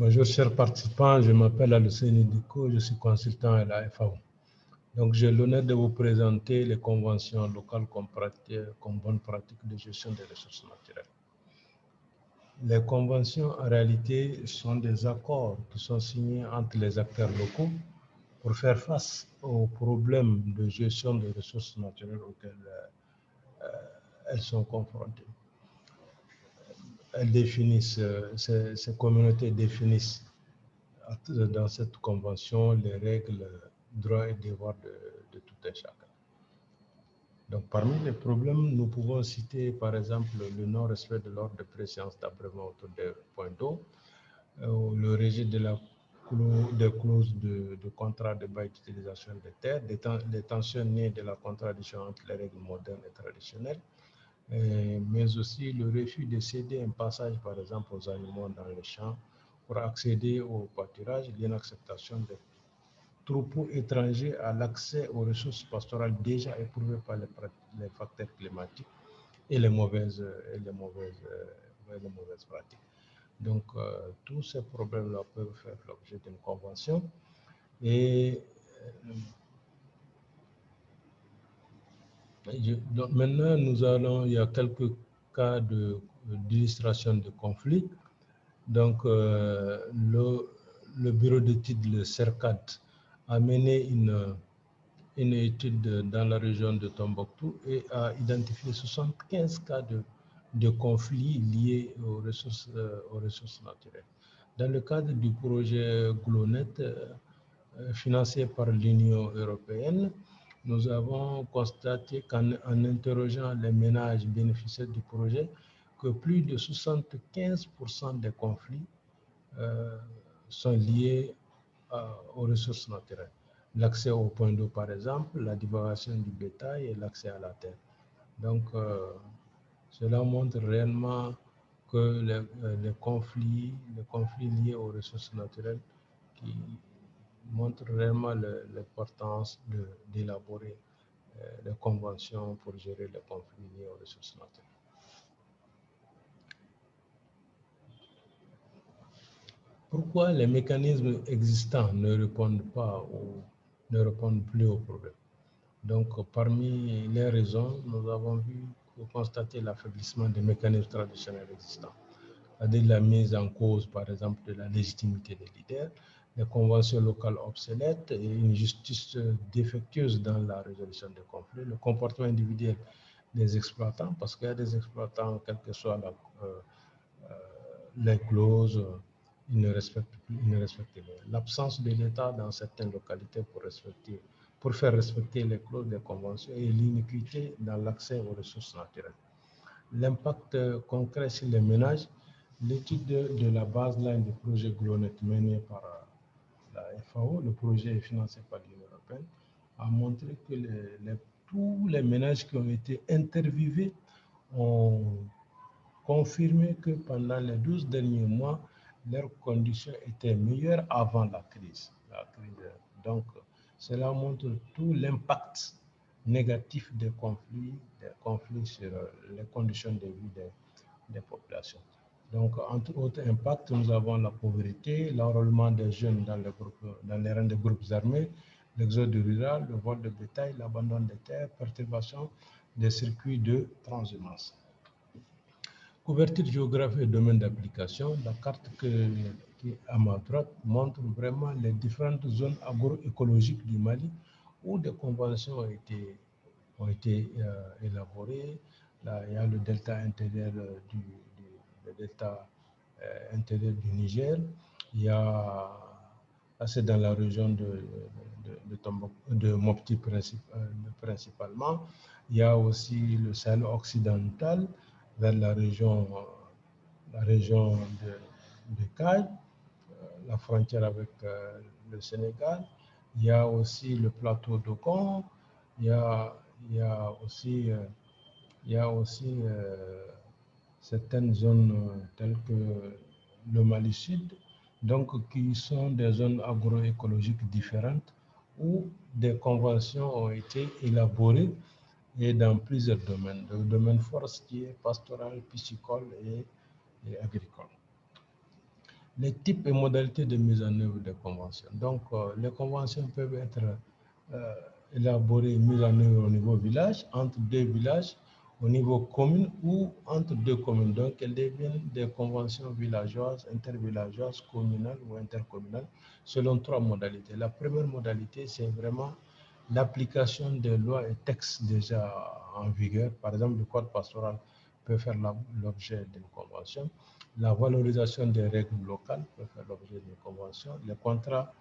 Bonjour chers participants, je m'appelle Aluseni Diko, je suis consultant à la FAO. Donc j'ai l'honneur de vous présenter les conventions locales comme bonne pratique de gestion des ressources naturelles. Les conventions en réalité sont des accords qui sont signés entre les acteurs locaux pour faire face aux problèmes de gestion des ressources naturelles auxquels elles sont confrontées. Elles définissent, ces communautés définissent dans cette convention les règles, droits et devoirs de tout un chacun. Donc, parmi les problèmes, nous pouvons citer par exemple le non-respect de l'ordre de préséance d'abrément autour des points d'eau, le rejet des clauses de contrat de bail d'utilisation des terres, des tensions nées de la contradiction entre les règles modernes et traditionnelles, mais aussi le refus de céder un passage par exemple aux animaux dans les champs pour accéder au pâturage, l'inacceptation des troupeaux étrangers à l'accès aux ressources pastorales déjà éprouvées par les facteurs climatiques et les mauvaises pratiques. Donc, tous ces problèmes-là peuvent faire l'objet d'une convention. Et donc maintenant, il y a quelques cas d'illustration de conflits. Donc, le bureau d'études, le CERCAD, a mené une étude dans la région de Tombouctou et a identifié 75 cas de conflits liés aux ressources naturelles. Dans le cadre du projet GLONET, financé par l'Union européenne, nous avons constaté qu'en interrogeant les ménages bénéficiaires du projet, que plus de 75% des conflits sont liés aux ressources naturelles. L'accès au point d'eau, par exemple, la divagation du bétail et l'accès à la terre. Donc, cela montre réellement que les conflits liés aux ressources naturelles qui montrent réellement l'importance d'élaborer des conventions pour gérer les conflits liés aux ressources naturelles. Pourquoi les mécanismes existants ne répondent plus aux problèmes? Donc, parmi les raisons, nous avons constaté l'affaiblissement des mécanismes traditionnels existants, c'est-à-dire la mise en cause, par exemple, de la légitimité des leaders, les conventions locales obsolètes et une justice défectueuse dans la résolution des conflits, le comportement individuel des exploitants, parce qu'il y a des exploitants, quelles que soient les clauses, ils ne respectent pas. L'absence de l'État dans certaines localités pour faire respecter les clauses des conventions et l'iniquité dans l'accès aux ressources naturelles. L'impact concret sur les ménages, l'étude de la baseline du projet GLONET mené par la FAO, le projet est financé par l'Union européenne, a montré que tous les ménages qui ont été interviewés ont confirmé que pendant les 12 derniers mois, leurs conditions étaient meilleures avant la crise. Donc, cela montre tout l'impact négatif des conflits sur les conditions de vie des populations. Donc, entre autres impacts, nous avons la pauvreté, l'enrôlement des jeunes dans les rangs des groupes armés, l'exode rural, le vol de bétail, l'abandon des terres, perturbation des circuits de transhumance. Couverture géographique et domaine d'application, la carte qui est à ma droite montre vraiment les différentes zones agroécologiques du Mali où des conventions ont été élaborées. Là, il y a le delta intérieur du Niger. Il y a, c'est dans la région de Mopti principalement. Il y a aussi le Sahel occidental vers la région de Caille, la frontière avec le Sénégal. Il y a aussi le plateau d'Ogon. Il y a aussi certaines zones telles que le Mali Sud, donc qui sont des zones agroécologiques différentes où des conventions ont été élaborées et dans plusieurs domaines, le domaine forestier, pastoral, piscicole et agricole. Les types et modalités de mise en œuvre des conventions. Donc, les conventions peuvent être élaborées et mises en œuvre au niveau village, entre deux villages, au niveau commune ou entre deux communes. Donc, elles deviennent des conventions villageoises, intervillageoises, communales ou intercommunales, selon trois modalités. La première modalité, c'est vraiment l'application des lois et textes déjà en vigueur. Par exemple, le code pastoral peut faire l'objet d'une convention. La valorisation des règles locales peut faire l'objet d'une convention. Les contrats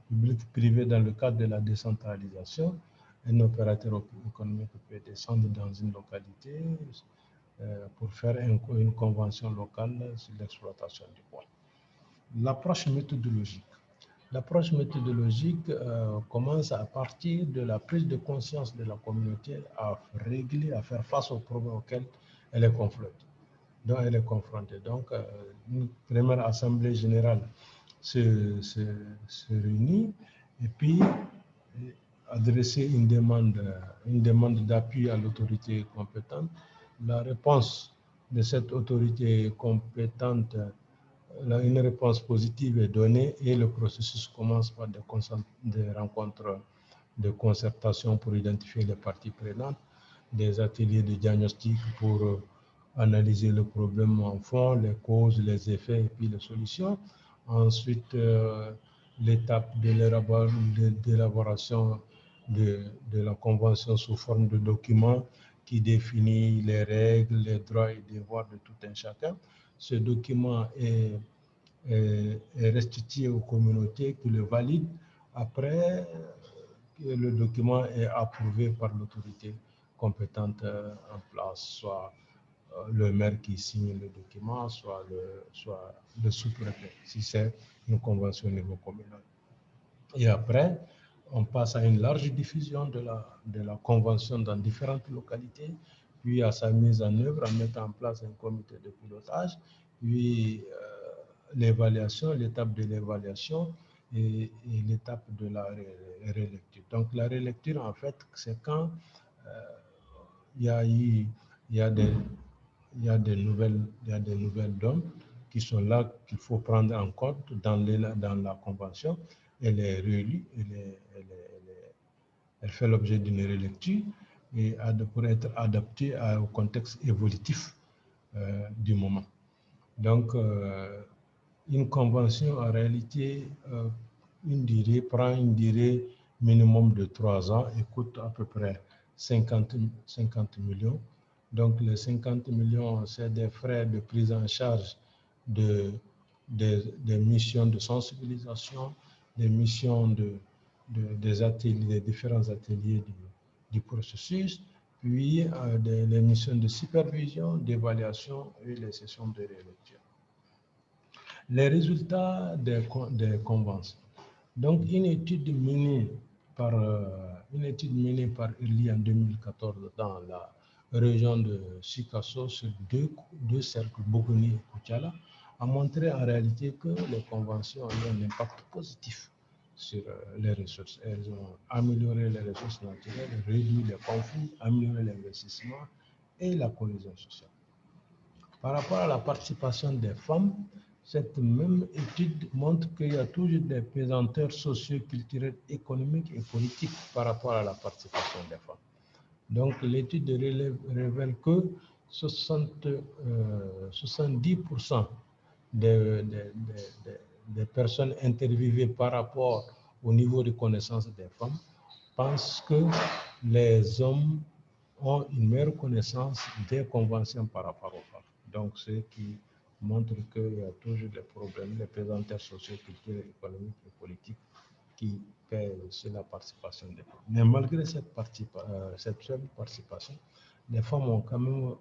publics-privés dans le cadre de la décentralisation. Un opérateur économique peut descendre dans une localité pour faire une convention locale sur l'exploitation du bois. L'approche méthodologique. L'approche méthodologique commence à partir de la prise de conscience de la communauté à régler, à faire face aux problèmes auxquels elle est confrontée. Donc, une première assemblée générale se réunit et puis adresser une demande d'appui à l'autorité compétente. La réponse de cette autorité compétente, une réponse positive est donnée et le processus commence par des rencontres de concertation pour identifier les parties prenantes, des ateliers de diagnostic pour analyser le problème en fond, les causes, les effets et puis les solutions. Ensuite, l'étape de l'élaboration de la convention sous forme de document qui définit les règles, les droits et devoirs de tout un chacun. Ce document est restitué aux communautés qui le valident. Après, le document est approuvé par l'autorité compétente en place, soit le maire qui signe le document, soit le sous-préfet, si c'est une convention au niveau communal. Et après, on passe à une large diffusion de la convention dans différentes localités, puis à sa mise en œuvre en mettant en place un comité de pilotage, puis l'évaluation, l'étape de l'évaluation et l'étape de la rélecture. Donc la rélecture, en fait, c'est quand il y a des nouvelles donnes qui sont là, qu'il faut prendre en compte dans la convention. Elle est relue, elle fait l'objet d'une relecture et pour être adaptée au contexte évolutif du moment. Donc, une convention, en réalité, prend une durée minimum de 3 ans et coûte à peu près 50 millions. Donc, les 50 millions, c'est des frais de prise en charge des missions de sensibilisation, des missions des ateliers, des différents ateliers du processus, puis les missions de supervision, d'évaluation et les sessions de rélecture. Les résultats des conventions. Donc, une étude menée par Early en 2014 dans la région de Sikasso sur deux cercles, Bogoni et Koutiala, a montré en réalité que les conventions ont eu un impact positif sur les ressources. Elles ont amélioré les ressources naturelles, réduit les conflits, amélioré l'investissement et la cohésion sociale. Par rapport à la participation des femmes, cette même étude montre qu'il y a toujours des pesanteurs sociaux, culturels, économiques et politiques par rapport à la participation des femmes. Donc l'étude révèle que 70% des personnes interviewées par rapport au niveau de connaissance des femmes pensent que les hommes ont une meilleure connaissance des conventions par rapport aux femmes. Donc, ce qui montre qu'il y a toujours des problèmes, des pesanteurs sociaux, culturels, économiques et politiques qui pèsent sur la participation des femmes. Mais malgré cette faible participation, les femmes ont quand même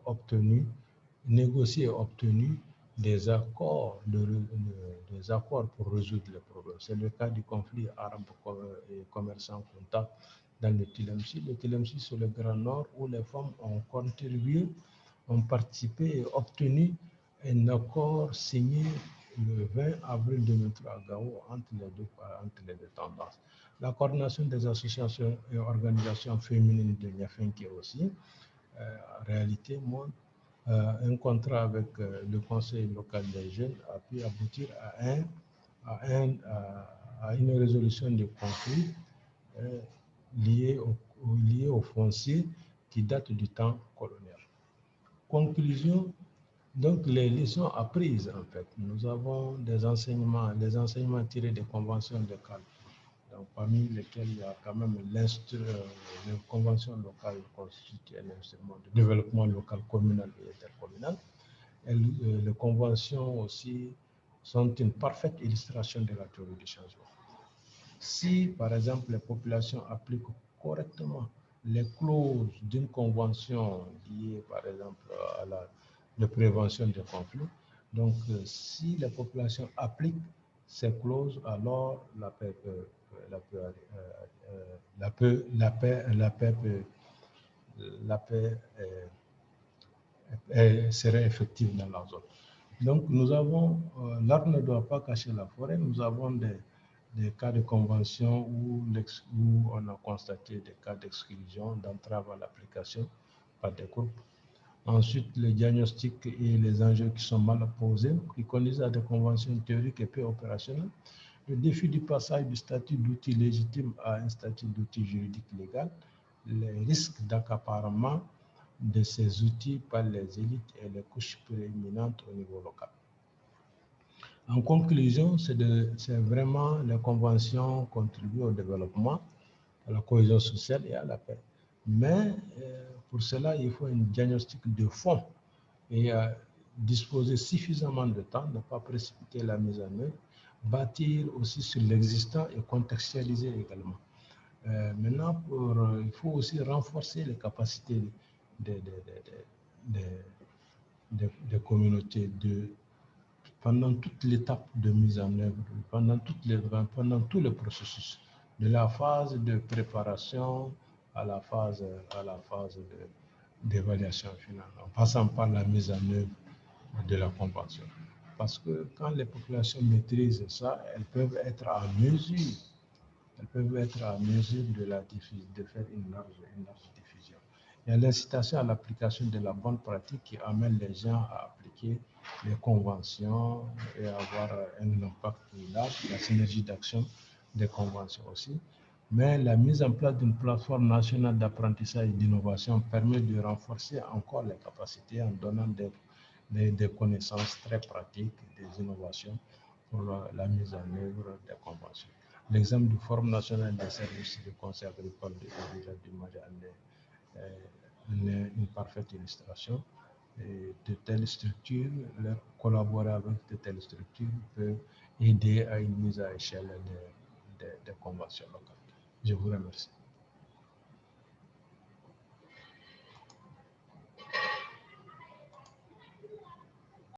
négocié et obtenu des accords pour résoudre les problèmes. C'est le cas du conflit arabe et commerçant comptable dans le Tilemsi. Le Tilemsi, c'est le Grand Nord où les femmes ont contribué, ont participé et obtenu un accord signé le 20 avril 2003 à Gao entre les deux tendances. La coordination des associations et organisations féminines de Niafenke aussi, en réalité, montre un contrat avec le Conseil local des jeunes a pu aboutir à une résolution des conflits euh, liés au foncier qui date du temps colonial. Conclusion, donc les leçons apprises en fait. Nous avons des enseignements tirés des conventions locales, donc, parmi lesquels il y a quand même les conventions locales constituent un instrument de développement local, communal et intercommunal. Et les conventions aussi sont une parfaite illustration de la théorie du changement. Si, par exemple, les populations appliquent correctement les clauses d'une convention liée, par exemple, à la prévention des conflits, donc si les populations appliquent ces clauses, alors la paix serait effective dans la zone. Donc, nous avons, l'arbre ne doit pas cacher la forêt. Nous avons des cas de convention où on a constaté des cas d'exclusion, d'entrave à l'application par des groupes. Ensuite, les diagnostics et les enjeux qui sont mal posés, qui conduisent à des conventions théoriques et peu opérationnelles. Le défi du passage du statut d'outil légitime à un statut d'outil juridique légal, les risques d'accaparement de ces outils par les élites et les couches prééminentes au niveau local. En conclusion, c'est vraiment les conventions contribuent au développement, à la cohésion sociale et à la paix. Mais pour cela, il faut un diagnostic de fond et disposer suffisamment de temps, ne pas précipiter la mise en œuvre, bâtir aussi sur l'existant et contextualiser également. Maintenant, il faut aussi renforcer les capacités des communautés pendant toute l'étape de mise en œuvre, pendant tout le processus, de la phase de préparation à la phase d'évaluation finale, en passant par la mise en œuvre de la convention. Parce que quand les populations maîtrisent ça, elles peuvent être à mesure de faire une large diffusion. Il y a l'incitation à l'application de la bonne pratique qui amène les gens à appliquer les conventions et avoir un impact large, la synergie d'action des conventions aussi. Mais la mise en place d'une plateforme nationale d'apprentissage et d'innovation permet de renforcer encore les capacités en donnant des connaissances très pratiques, des innovations pour la mise en œuvre des conventions. L'exemple du Forum national des services de conseil agricole du Mali en est une parfaite illustration. Et de telles structures, collaborer avec de telles structures peut aider à une mise à échelle des conventions locales. Je vous remercie.